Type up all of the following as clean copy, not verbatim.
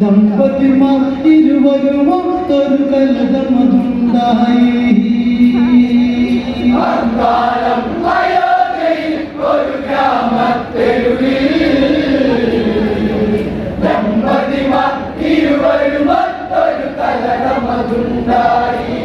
ദമ്പതിമാർ ഇരുവരും ഒത്തൊരു കലഹമതുണ്ടായി. ഒരു ഗ്രാമത്തെരുവിൽ ദമ്പതിമാർ ഇരുവരും ഒത്തൊരു കലഹമതുണ്ടായി.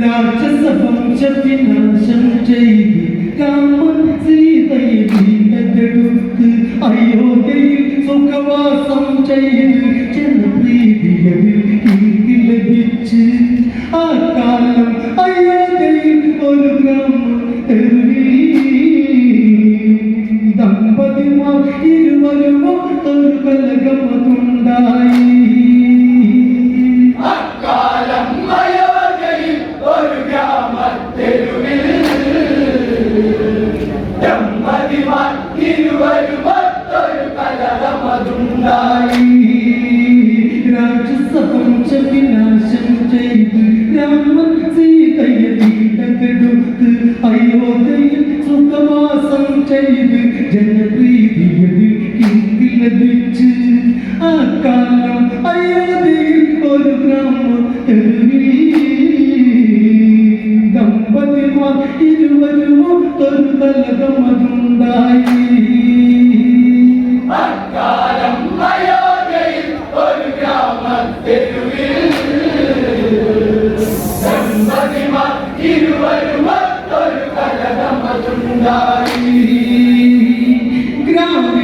രാക്ഷസ വംശവിനാശം ചെയ്ത് രാമൻ സീതയെ വീണ്ടെടുത്ത് അയോധ്യയിൽ സുഖവാസം ചെയ്ത് ജനപ്രീതിയിൽ കീർത്തി ലഭിച്ച് ആ കാലം അയോധ്യയിൽ ഒരു ഗ്രാമത്തെരുവിൽ ദമ്പതിമാർ ഇരുവരും ഒത്തൊരു കലഹമതുണ്ടായി. രാക്ഷസ വംശവിനാശം ചെയ്ത് രാമൻ സീതയെ വീണ്ടെടുത്ത് അയോധ്യയിൽ സുഖവാസം ചെയ്ത് ജനപ്രീതിയിൽ കീർത്തി ലഭിച്ച് ആ കാലം അയോധ്യയിൽ ഒരു ഗ്രാമത്തെരുവിൽ ദമ്പതിമാർ ഇരുവരും ഒത്തൊരു കലഹമതുണ്ടായി.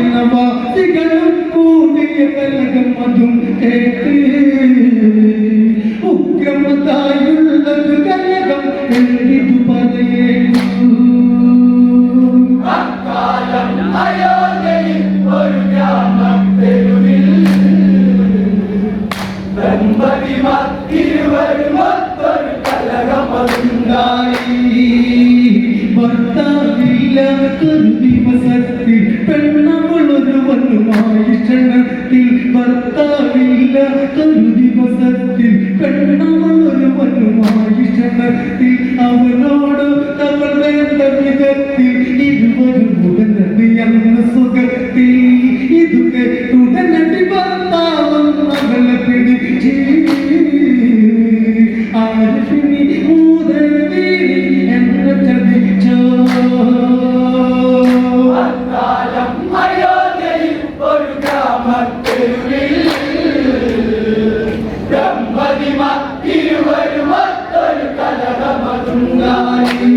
ഗ്രാമീണവാസികളും കൂടിയ കലഹമതും കേട്ട് ഉഗ്രമതായുള്ളൊരു കലഹം എന്തിതു പറയേണ്ടു. ഒരു ഗ്രാമത്തെരുവിൽ ദമ്പതിമാർ ഇരുവരും ഒത്തൊരു കലഹമതുണ്ടായി. ഭർത്താവില്ലാത്തൊരു ദിവസത്തിൽ പെണ്ണവളൊരുവനുമായി ക്ഷണത്തിൽ ഭർത്താവില്ലാത്തൊരു ദിവസത്തിൽ പെണ്ണവളൊരുവനുമായി ക്ഷണത്തിൽ അവനോട് അവൾ വേണ്ട വിധത്തിൽ ഇരുവരും ഉടനടി അന്ന് സുഖത്തിൽ ഇത് കേട്ടുടനടി ഭർത്താവും മകളെ പിടിച്ച് ആരിനി മൂതവീരി എന്നെ ചതിച്ചോ. ഒരു ഗ്രാമത്തെരുവിൽ ദമ്പതിമാർ ഇരുവരും ഒത്തൊരു കലഹമതുണ്ടായി.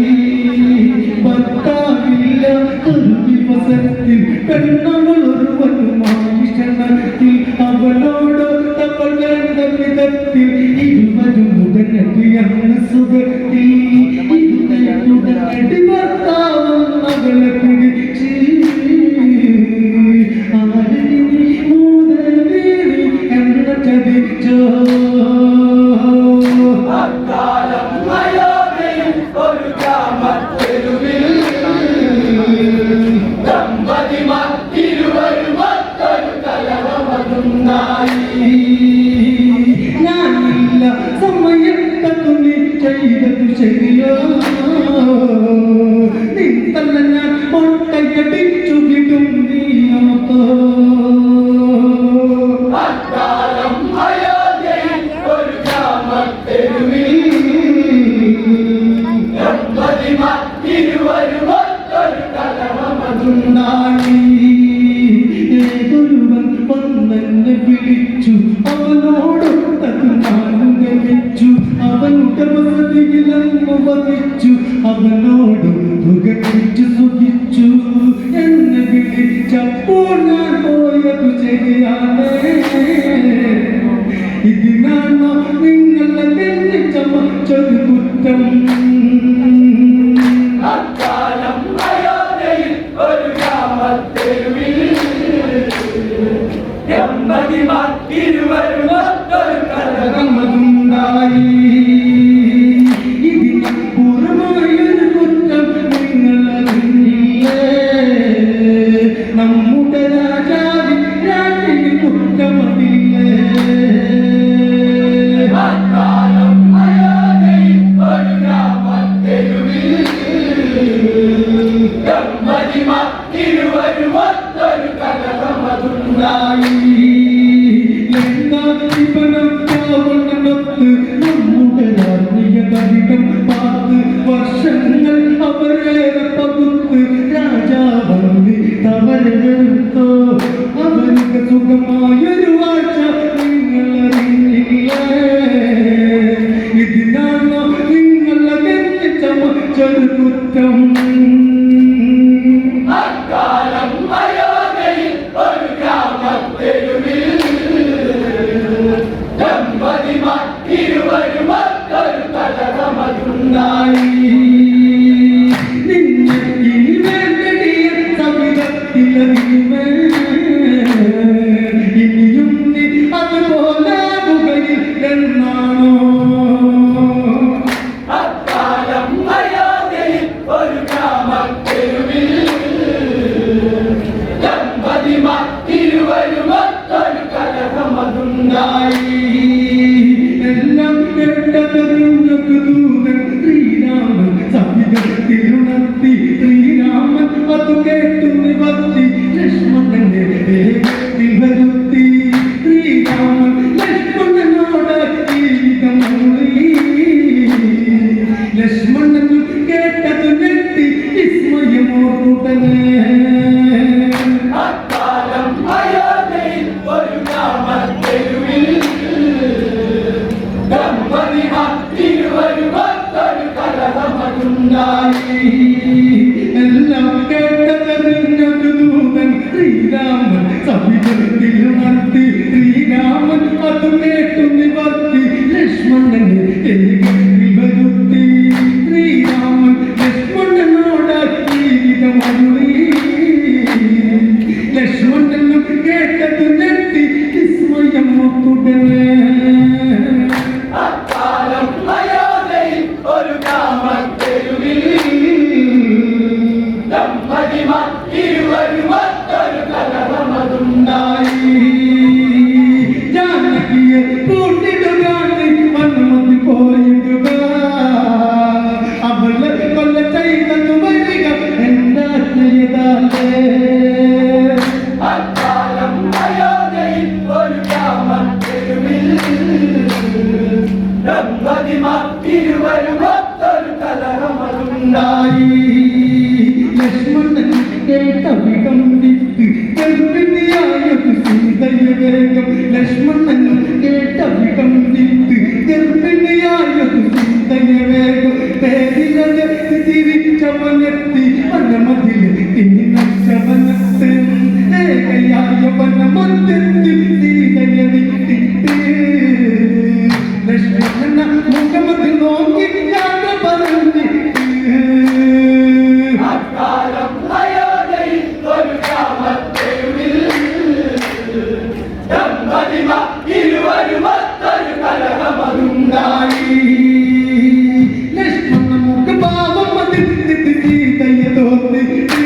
ഭർത്താവില്ലാത്തൊരു ദിവസത്തിൽ പെണ്ണവളൊരുവനുമായി ക്ഷണത്തിൽ അവനോട് അവൾ വേണ്ട വിധത്തിൽ ഇരുവരും ഉടനടി അന്ന് സുഖത്തിൽ ഇത് കേട്ടുടനടി ഭർത്താവും മകളെ പിടിച്ച് ആരിനി മൂതവീരി എന്നെ ചതിച്ചോ. ഒരു ഗ്രാമത്തെരുവിൽ ദമ്പതിമാർ ഇരുവരും ഒത്തൊരു കലഹമതുണ്ടായി. ഞാനില്ല സമയത്തു നീ ചെയ്തതു ശരിയോ നിന്നല്ല ഞാൻ ഒട്ടയടിച്ചു വിടും നീയാത്തോ. ഒരു ഗ്രാമത്തെരുവിൽ ദമ്പതിമാർ ഇരുവരും ഒത്തൊരു കലഹമതുണ്ടായി. ഏതൊരുവൻ വന്നെന്നെ വിളിച്ചു അവനോടൊട്ടത് ഞാനും ഗമിച്ചു അവനുടെ വസതിയിലങ്ങു വഹിച്ചു അവനോടും തുകച്ചു സുഖിച്ചു. എന്നെ വിളിച്ചപ്പോൾ ഞാൻ പോയതു ശരിയാണ്. ഇതിനാണോ നിങ്ങളെ ചമച്ചൊരു കുറ്റം. ഒരു ഗ്രാമത്തെരുവിൽ ദമ്പതിമാർ ഇരുവരും ഒത്തൊരു കലഹമതുണ്ടായി. ഇതിന് പൂർണ്ണമായൊരു കുറ്റം നിങ്ങളറിഞ്ഞില്ലേ. നമ്മുടെ രാജാവിൻ രാജ്ഞിക്ക് കുറ്റമതില്ലേ. ഒരു ഗ്രാമത്തെരുവിൽ ചേർത്തോ അവർക്ക് സുഖമായൊരു വാഴ്ച നിങ്ങൾ അറിഞ്ഞില്ലേ ഇതിനാണോ നിങ്ങളെ ചമച്ചൊരു കുറ്റം അക്കാലം അയോധ്യയിൽ ഒരു ഗ്രാമത്തെരുവിൽ ദമ്പതിമാർ ഇരുവരും മറ്റൊരു കലഹമതുണ്ടായി. ഇനിയും നീ അതുപോലാകുകയിൽ എന്നാണോ അക്കാലം അയോധ്യയിൽ ഒരു ഗ്രാമത്തെരുവിൽ ദമ്പതിമാർ ഇരുവരും മറ്റൊരു കലഹമതുണ്ടായി. എല്ലാം കേട്ടതറിഞ്ഞൊക്കെ ദൂതൻ ശ്രീരാമൻ സവിധത്തിലുണർത്തി ശ്രീരാമൻ അത് കേട്ടു നിവർത്തി ലക്ഷ്മണന്റെ വേഗത്തിൽ വരുത്തി ശ്രീരാമൻ ലക്ഷ്മണനോട് ജീവിതം മൂളി ലക്ഷ്മണനും കേട്ടത് നെട്ടി വിസ്മയമോർക്കുടനെ അക്കാലം അയോധ്യയിൽ ഒരു ഗ്രാമത്തെരുവിൽ ദമ്പതിമാർ ഇരുവരും മറ്റൊരു കലഹമതുണ്ടായി. എല്ലാം കേട്ടതറിഞ്ഞൊരു ദൂതൻ ശ്രീരാമൻ സവിധത്തിലുണർത്തി ശ്രീരാമൻ അത് കേട്ടു നിവർത്തി ലക്ഷ്മണനെ ഏകത്തിൽ വരുത്തി ശ്രീരാമൻ ലക്ഷ്മണനോട് ജീവിതം അരുളി ലക്ഷ്മണനും കേട്ടത് നെട്ടി വിസ്മയം ഒത്തുടനെ അക്കാലം അയോധ്യയിൽ ഒരു ഗ്രാമത്തെരുവിൽ ദമ്പതിമാർ ഇരുവരും മറ്റൊരു കലഹമതുണ്ടായി. ജാനകിയെ കൂട്ടിടുകാണ് വനമതി പോയിടുക അവളെ കൊല്ല ചെയ്തതു വരിക എന്താ ചെയ്താലേ അക്കാലം അയോധ്യയിൽ ഒരു ഗ്രാമത്തെരുവിൽ ദമ്പതിമാർ ഇരുവരും മറ്റൊരു കലഹമതുണ്ടായി. ലക്ഷ്മണൻ കേട്ടവിടം വിട്ട് ഗർഭിണിയായൊരു സീതയെ വേഗം ലക്ഷ്മണൻ കേട്ടവിടം വിട്ട് ഗർഭിണിയായൊരു സീതയെ വേഗം പേരിലത് തിരിച്ചവനെത്തി വനമതിൽ തിരിച്ചവനത്ത് ഏകയായ വനമധ്യത്തിൽ സീതയെ വിട്ടിട്ട് ലക്ഷ്മണ മുഖമതിൽ നോക്കി യാത്ര പറഞ്ഞിട്ട് അക്കാലം അയോധ്യയിൽ ഒരു ഗ്രാമത്തെരുവിൽ ദമ്പതിമാർ ഇരുവരും മറ്റൊരു കലഹമതുണ്ടായി. ലക്ഷ്മണ മുഖഭാവം അതിർത്തിട്ട് സീതയെ തോന്നിട്ട്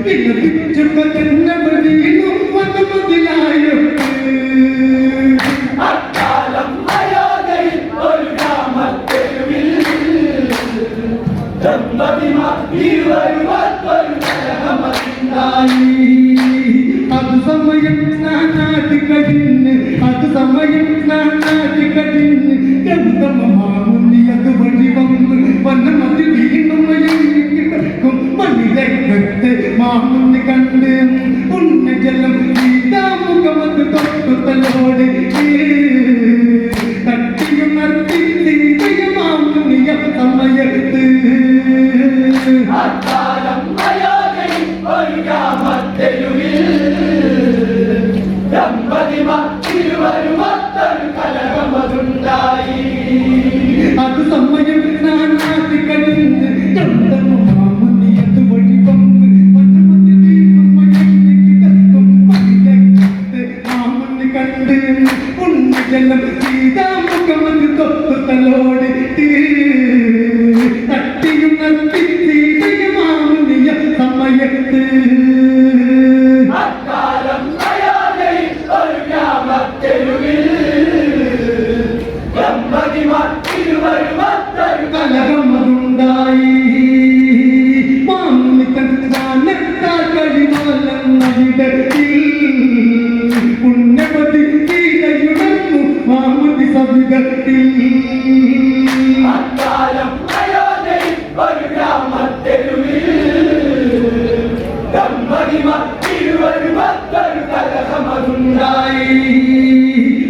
വിലപിച്ചുക തന്നെ വീണു വനമതിലായൊട്ട് അക്കാലം അയോധ്യയിൽ ഒരു ഗ്രാമത്തെരുവിൽ ദമ്പതിമാർ ഇരുവരും മറ്റൊരു കലഹമതുണ്ടായി. അത് സമയം നാനാട്ടി കഴിഞ്ഞ് അത് സമയം നാനാട്ടി കഴിഞ്ഞ് ഗൗതമമാമുനി അത് വഴി വന്ന് വനമതി വീണ്ടും കിടക്കും മണിരംഗത്ത് മാമുനി കണ്ട് പുണ്യജലം സീതാമുഖമത് തൊട്ടു തലോട് തട്ടിയുണർത്തി സീതയെ മാമുനിയ സമയത്ത് അക്കാലം അയോധ്യയിൽ ഒരു ഗ്രാമത്തെരുവിൽ ദമ്പതിമാർ ഇരുവരും മറ്റൊരു കലഹമതുണ്ടായി. അത് സമയം നാനാട്ടി കഴിഞ്ഞ് ഗൗതമമാമുനി അത് വഴി വന്ന് വനമതി വീണ്ടും കിടക്കും മണിരംഗത്ത് മാമുനി കണ്ട് പുണ്യജലം സീതാമുഖമത് തൊട്ടു തലോട് തട്ടിയുണർത്തി സീതയെ മാമുനിയ സമയത്ത് അക്കാലം അയോധ്യയിൽ ഒരു ഗ്രാമത്തെരുവിൽ ദമ്പതിമാർ ഇരുവരും മറ്റൊരു കലഹമതുണ്ടായി മാമുനി തന്നാനെത്താൽ കഴിവാലെന്നവിടത്തിൽ പുണ്യമതി സീതയുടന്നു മാമുനി സവിധത്തിൽ അക്കാലം അയോധ്യയിൽ ഒരു ഗ്രാമത്തെരുവിൽ ദമ്പതിമാർ മതിമാർ ഇരുവരും ഒത്തൊരു കലഹമതുണ്ടായി.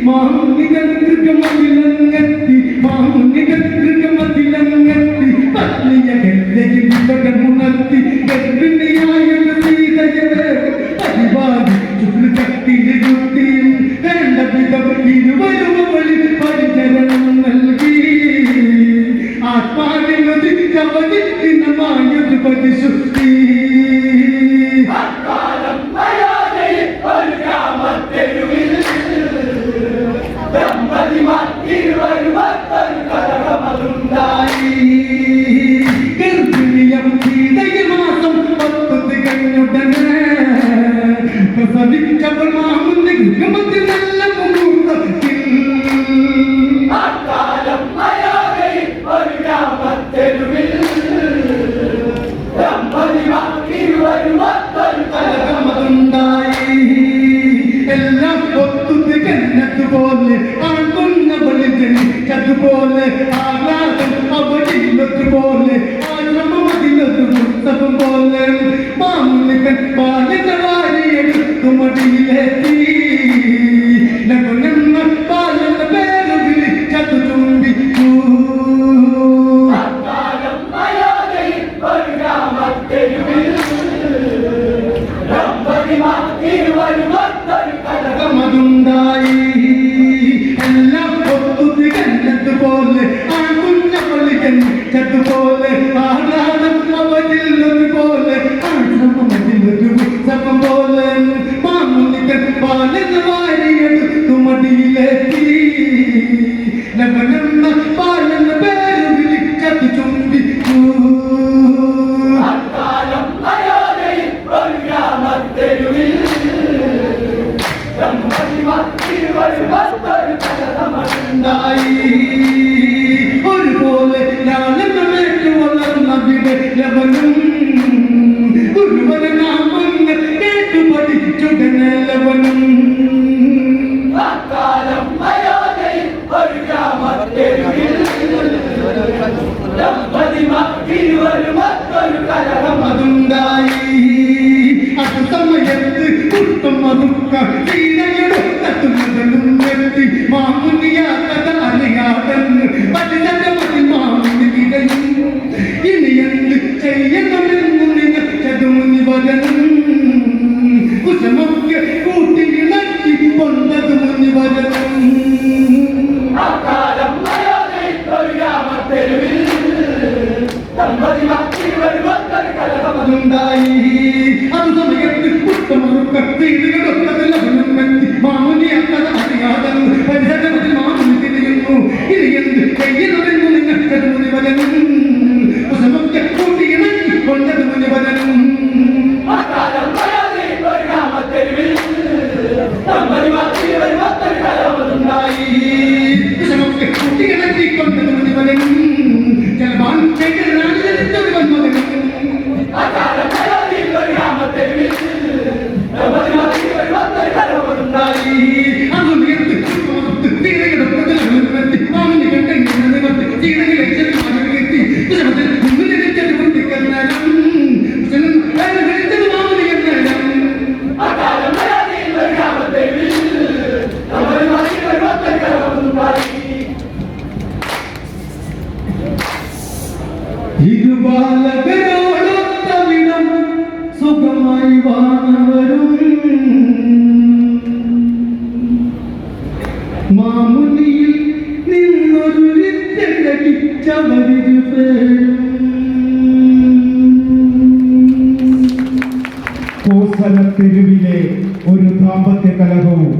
മാമുനികൾ മതിലങ്ങെത്തി മാമുനികൾ മതിലങ്ങെത്തി പത്നിയ ഗർഭമുണർത്തി ഗർഭിണിയായൊരു സീതയെ പരിപാടി ചുരുക്കത്തിലിരുത്തിയും വേണ്ട വിധം ഇരുവരും അവളിൽ പരിചരണം നൽകി. ആത്മാവിനതി കവചിത്തിനമായൊരു പരിശുദ്ധി. അക്കാലം അയോധ്യയിൽ ഒരു ഗ്രാമത്തെരുവിൽ ദമ്പതിമാർ ഇരുവരും ഒത്തൊരു കലഹമതുണ്ടായി. ഗർഭിണിയം സീതയെ മാസം 10 തികഞ്ഞുടനെ പ്രസവിച്ചവൾ മാമുന്റെ ഗൃഹമത്തിൽ നല്ല മുഹൂർത്തത്തിൽ. അക്കാലം അയോധ്യയിൽ ഒരു ഗ്രാമത്തെരുവിൽ ദമ്പതിമാർ ഇരുവരും ഒത്തൊരു കലഹമതുണ്ടായി. എല്ലാം ഒത്തു തികഞ്ഞതുപോലെ ആൺകുഞ്ഞവളിൽ ജനിച്ചതുപോലെ ആഹ്ലാദം അവളിലതുപോലെ ആശ്രമമതിലൊരു ഉത്സവം പോലെ മാമുനികൻ പാലിന വാരിയെടുത്തു മടിയിലെത്തി. ലവനെന്ന പാലന പേര് വിളിച്ചതു ചുംബിച്ചു. അക്കാലം അയോധ്യയിൽ ഒരു ഗ്രാമത്തെരുവിൽ ദമ്പതിമാർ ഇരുവരും ഒത്തൊരു കലഹമതുണ്ടായി. എല്ലാം ഒത്തു തികഞ്ഞതുപോലെ ആൺകുഞ്ഞവളി ജനിച്ചതുപോലെ ആഹ്ലാദം അവരിലൊരുപോലെ ആശ്രമമതിലൊരു ഉത്സവം പോലെ മാമുനികൻ പാലന വാരിയെടുത്തു മടിയിലെത്തി. ലവനെന്ന പാലന പേര് വിളിച്ചതു ചുംബിച്ചു. അക്കാലം അയോധ്യയിൽ ഒരു ഗ്രാമത്തെരുവിൽ ദമ്പതിമാർ ഇരുവരും ഒത്തൊരു കലഹമതുണ്ടായി. ഒരുപോലെ ലാലനമേറ്റു വളർന്നവിടെ ലവനും ഗുരുവരെ നാമങ്ങൾ കേട്ടു പഠിച്ചുടനെ ലവനും. അക്കാലം അയോധ്യയിൽ ഒരു ഗ്രാമത്തെരുവിൽ ദമ്പതിമാർ ഇരുവരും ഒത്തൊരു കലഹമതുണ്ടായി. അത് സമയത്ത് പുഷ്പമറുക്ക സീതയെടുത്തുന്നതും എത്തി മാമുനിയാക്കത അറിയാതെന്ന് പതിനമതി മാമുനി വിടയും. ഇനി എന്ത് ചെയ്യണമെന്ന് നിനച്ചതു മുനിവരനും കുശമൊക്കെ കൂട്ടിയിണക്കി കൊണ്ടതു മുനിവരനും. അക്കാലം അയോധ്യയിൽ ഒരു ഗ്രാമത്തെരുവിൽ ദമ്പതിമാർ ഇരുവരും ഒത്തൊരു കലഹമതുണ്ടായി. അത് സമയത്ത് പുഷ്പമറുക്ക സീതയെടുത്തതിലും എത്തി മാമുനിയാക്കത അറിയാതെന്ന് പതിനമതി മാമുനി തിരിയുന്നു. ഇനി എന്ത് ചെയ്യണമെന്ന് നിനച്ചതു മുനിവരനും കുശമൊക്കെ കൂട്ടിയിണക്കി കൊണ്ടതു മുനിവരനും. അക്കാലം അയോധ്യയിൽ ഒരു ഗ്രാമത്തെരുവിൽ ദമ്പതിമാർ ഇരുവരും ഒത്തൊരു കലഹമതുണ്ടായി. കുശമൊക്കെ കൂട്ടിയിണക്കി കൊണ്ടതു മുനിവരനും ജലപാൻ ചെയ്തൊരു വന്നവനും. അക്കാലം അയോധ്യയിൽ ഒരു ഗ്രാമത്തെരുവിൽ ദമ്പതിമാർ ഇരുവരും ഒത്തൊരു കലഹമതുണ്ടായി. അതുയർത്ത് പുഷ്പമറുത്ത് സീതയെടുത്തതിലും എത്തി മാമുനി കണ്ടെങ്കിൽ നിവർത്തി സീതയെ ചെറുമാറ്റി കുശമത്തിൽ മുന്നിലിരിച്ചത് കുട്ടിക്കന്നേരം കുശലൻ വേറെ വിളിച്ചത് മാമുനി എന്നേരം. അക്കാലം അയോധ്യയിൽ ഒരു ഗ്രാമത്തെരുവിൽ ദമ്പതിമാർ ഇരുവരും ഒത്തൊരു കലഹമതുണ്ടായി. ഇരുബാലകരോടൊത്തവിധം സുഖമായി വാണവരും മാമുനിയിൽ നിന്നൊരു വിദ്യടിച്ചവരിരു പേരും. കോസല തെരുവിലെ ഒരു ദാമ്പത്യ കലഹവും